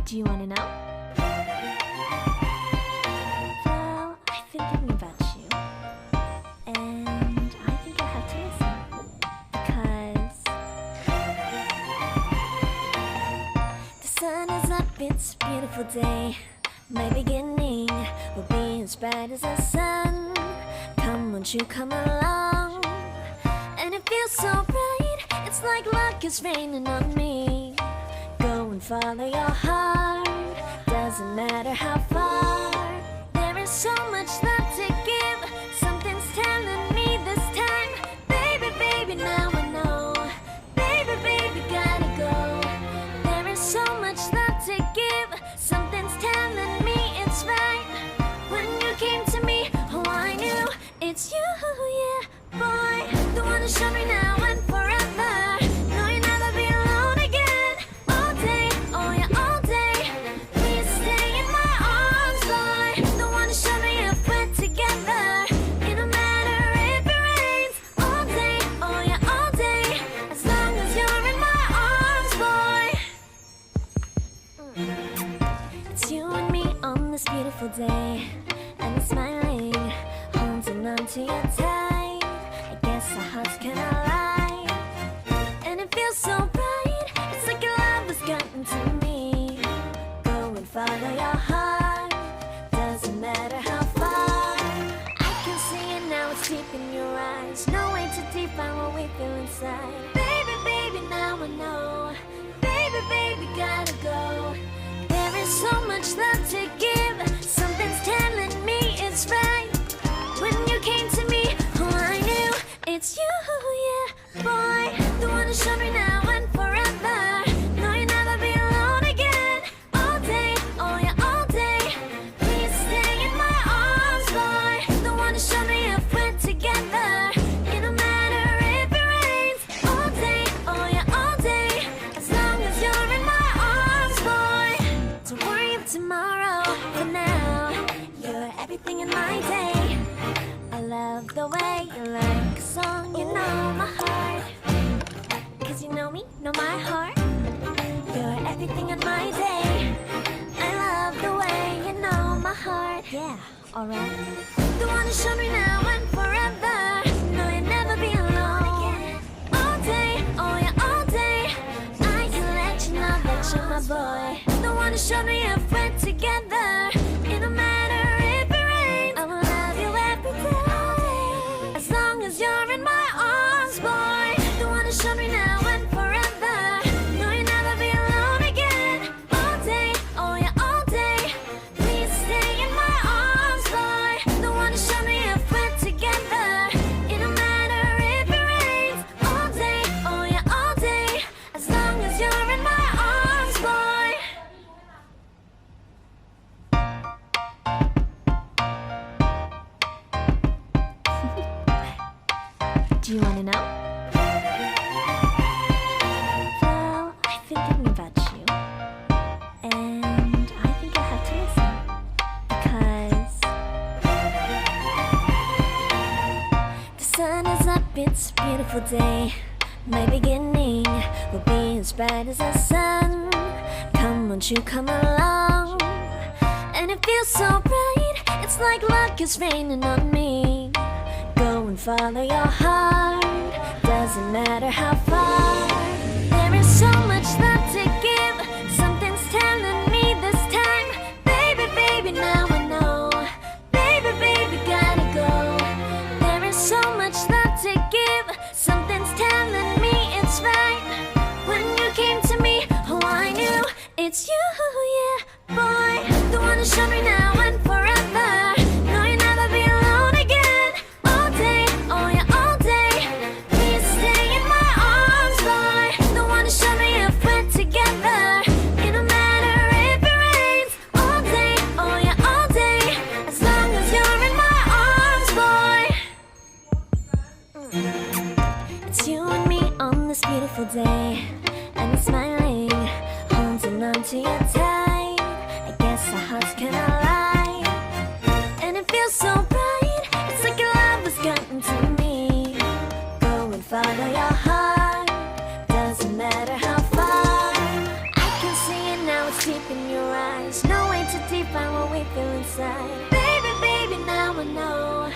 Do you want to know? Well, I've been thinking about you, and I think I have to listen because the sun is up, it's a beautiful day. My beginning will be as bright as the sun. Come, won't you come along? And it feels so bright, it's like luck is raining on me. Go and follow your heart, doesn't matter how far. There is so much love to give, something's telling me this time. Baby, baby, now I know. Baby, baby, gotta go. There is so much love to give, something's telling me it's right. When you came to me, oh I knew it's you, yeah, boy. The one to show me now and forever. No, you'll never be alone again. All day, oh yeah, all day. Please stay in my arms, boy. The one to show me if we're together. It don't matter if it rains. All day, oh yeah, all day. As long as you're in my arms, boy. It's you and me on this beautiful day, and it's smiling, holding on to you tight. I guess our hearts cannot lie, and it feels so bright. It's like your love has gotten to me. Go and follow your heart, doesn't matter how far. I can see it now, it's deep in your eyes. No way to define what we feel inside. Baby, baby, now I know. Baby, baby, gotta go. There is so much love to give, something's telling me it's right. When you came to me, oh I knew it's you, yeah, boy. The one to show me now and forever. No, you'll never be alone again. All day, oh yeah, all day. Please stay in my arms, boy. The one to show me if we're together. It don't matter if it rains. All day, oh yeah, all day. As long as you're in my arms, boy. Don't worry of tomorrow, for now you're everything in my day. I love the way you like a song, you know my heart. Cause you know me, know my heart. You're everything in my day. I love the way you know my heart. Yeah, alright. The one to show me now and forever. No, you'll never be alone. All day, oh yeah, all day. I can let you know that you're my boy. The one to show me if we're together. It don't matter if it rains. I will love you every day. As long as you're in my arms, boy. The one to show me now and forever. No, you'll never be alone again. All day, oh yeah, all day. Please stay in my arms, boy. The one to show me if we're together. It don't matter if it rains. All day, oh yeah, all day. As long as you're in my arms, boy. Do you want to know? Well, I've been thinking about you, and I think I have to listen because the sun is up, it's a beautiful day. My beginning will be as bright as the sun. Come, won't you come along? And it feels so bright, it's like luck is raining on me. Go and follow your heart, doesn't matter how far. There is so much love to give, something's telling me this time. Baby, baby, now I know. Baby, baby, gotta go. There is so much love to give, something's telling me it's right. When you came to me, oh I knew it's you, yeah, boy. The one to show me now and forever. No, you'll never be alone again. All day, oh yeah, all day. Please stay in my arms, boy. The one to show me if we're together. It don't matter if it rains. All day, oh yeah, all day. As long as you're in my arms, boy. It's you and me on this beautiful day, and it's smiling, holding on to you tight. I guess our hearts cannot lie, and it feels so bright. It's like your love has gotten to me. Go and follow your heart, doesn't matter how far. I can see it now, what's deep in your eyes. No way to define what we feel inside. Baby, baby, now I know